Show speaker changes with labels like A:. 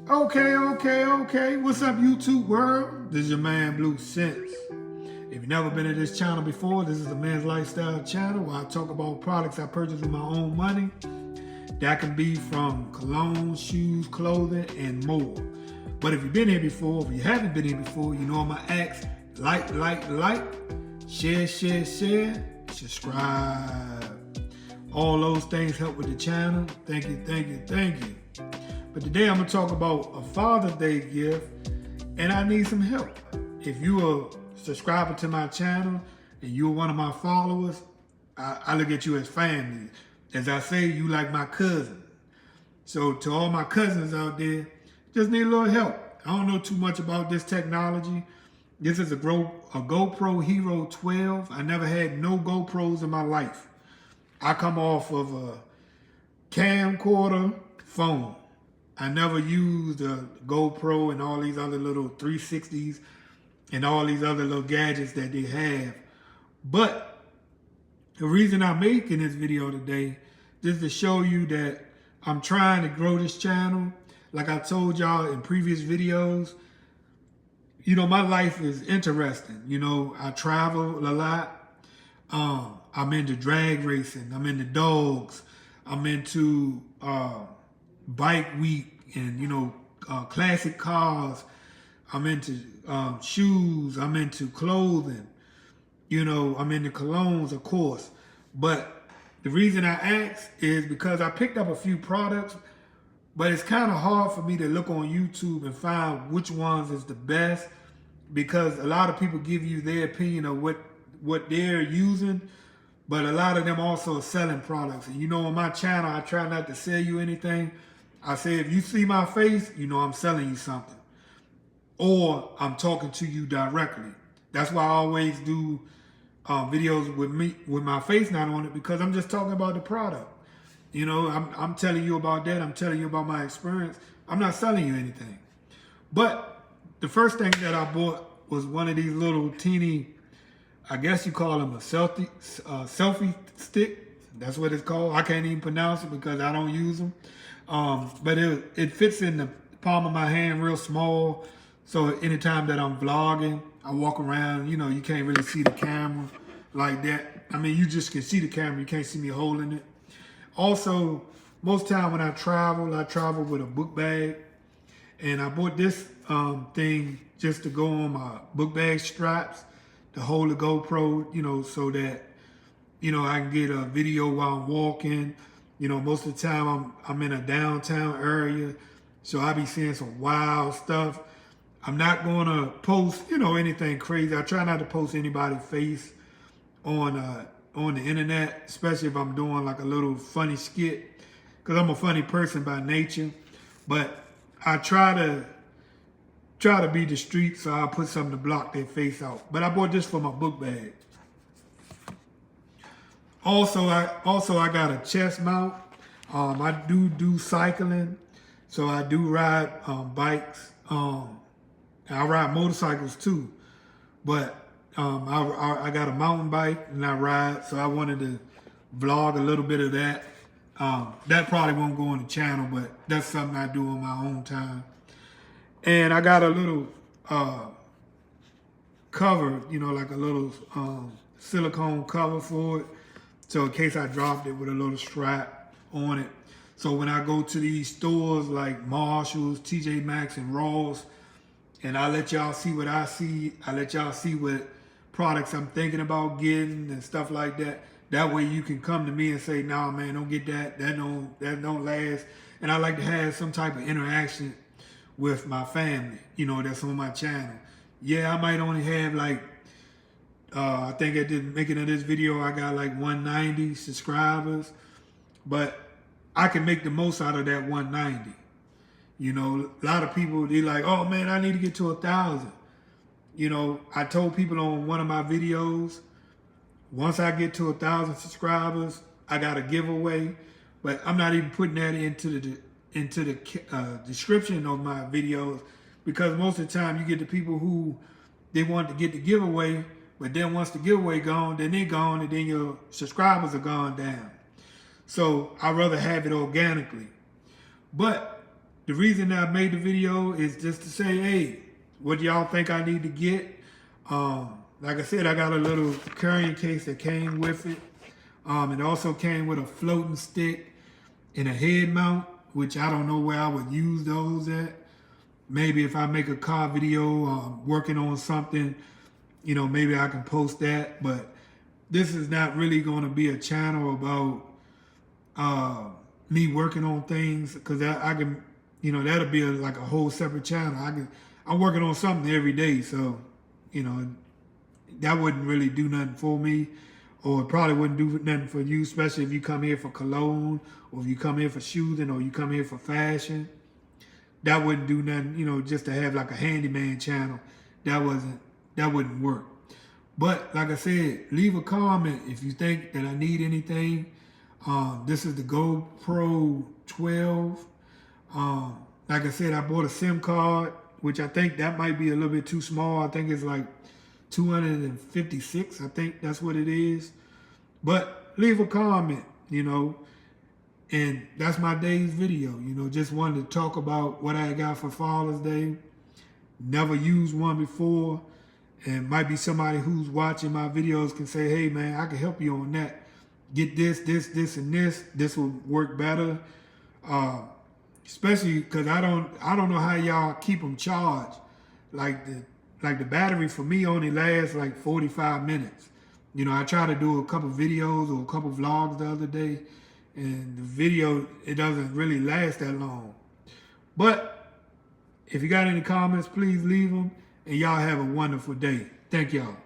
A: Okay. What's up, YouTube world? This is your man, Blue Sense. If you've never been to this channel before, this is a man's lifestyle channel where I talk about products I purchase with my own money. That can be from cologne, shoes, clothing, and more. But if you've been here before, if you haven't been here before, you know my acts. Like, share, subscribe. All those things help with the channel. Thank you. But today I'm gonna talk about a Father's Day gift, and I need some help. If you are a subscriber to my channel and you're one of my followers, I look at you as family. As I say, you like my cousin. So to all my cousins out there, just need a little help. I don't know too much about this technology. This is a GoPro Hero 12. I never had no GoPros in my life. I come off of a camcorder phone. I never used a GoPro and all these other little 360s and all these other little gadgets that they have. But the reason I'm making this video today is to show you that I'm trying to grow this channel. Like I told y'all in previous videos, you know, my life is interesting. You know, I travel a lot. I'm into drag racing. I'm into dogs. I'm into bike week and, you know, classic cars. I'm into shoes. I'm into clothing. You know, I'm into colognes, of course. But the reason I asked is because I picked up a few products, but it's kind of hard for me to look on YouTube and find which ones is the best, because a lot of people give you their opinion of what they're using, but a lot of them also are selling products. And you know, on my channel, I try not to sell you anything. I say, if you see my face, you know I'm selling you something, or I'm talking to you directly. That's why I always do videos with my face not on it, because I'm just talking about the product. You know, I'm telling you about that. I'm telling you about my experience. I'm not selling you anything. But the first thing that I bought was one of these little teeny, I guess you call them a selfie stick. That's what it's called. I can't even pronounce it because I don't use them. But it fits in the palm of my hand real small. So anytime that I'm vlogging, I walk around, you know, you can't really see the camera like that. I mean, you just can see the camera. You can't see me holding it. Also, most time when I travel with a book bag. And I bought this thing just to go on my book bag straps to hold the GoPro, you know, so that, you know, I can get a video while I'm walking. You know, most of the time I'm in a downtown area, so I be seeing some wild stuff. I'm not going to post, you know, anything crazy. I try not to post anybody's face on the internet, especially if I'm doing like a little funny skit, because I'm a funny person by nature. But I try to be discreet, so I'll put something to block their face out. But I bought this for my book bag. Also, I got a chest mount. I do cycling, so I do ride bikes. I ride motorcycles too, but I got a mountain bike and I ride, so I wanted to vlog a little bit of that. That probably won't go on the channel, but that's something I do on my own time. And I got a little cover, you know, like a little silicone cover for it. So in case I dropped it, with a little strap on it. So when I go to these stores like Marshalls, TJ Maxx, and Ross, and I let y'all see what I see, I let y'all see what products I'm thinking about getting and stuff like that. That way you can come to me and say, nah, man, don't get that. That don't last. And I like to have some type of interaction with my family, you know, that's on my channel. Yeah, I might only have like, I think at the making of this video, I got like 190 subscribers, but I can make the most out of that 190. You know, a lot of people, they like, oh man, I need to get to 1,000. You know, I told people on one of my videos, once I get to 1,000 subscribers, I got a giveaway, but I'm not even putting that into the description of my videos, because most of the time you get the people who they want to get the giveaway, but then once the giveaway gone, then they're gone, and then your subscribers are gone down. So I'd rather have it organically. But the reason I made the video is just to say, hey, what y'all think I need to get? Like I said, I got a little carrying case that came with it. It also came with a floating stick and a head mount, which I don't know where I would use those at. Maybe if I make a car video working on something, you know, maybe I can post that. But this is not really going to be a channel about me working on things, because I can, you know, that'll be like a whole separate channel. I'm working on something every day, so, you know, that wouldn't really do nothing for me, or it probably wouldn't do nothing for you, especially if you come here for cologne, or if you come here for shooting, or you come here for fashion. That wouldn't do nothing, you know, just to have like a handyman channel. That wouldn't work. But like I said, leave a comment if you think that I need anything. This is the GoPro 12. Like I said, I bought a SIM card, which I think that might be a little bit too small. I think it's like 256. I think that's what it is. But leave a comment, you know. And that's my day's video. You know, just wanted to talk about what I got for Father's Day. Never used one before. And might be somebody who's watching my videos can say, hey man, I can help you on that. Get this, and this. This will work better. Especially because I don't know how y'all keep them charged. Like the battery for me only lasts like 45 minutes. You know, I tried to do a couple videos or a couple vlogs the other day, and the video, it doesn't really last that long. But if you got any comments, please leave them, and y'all have a wonderful day. Thank y'all.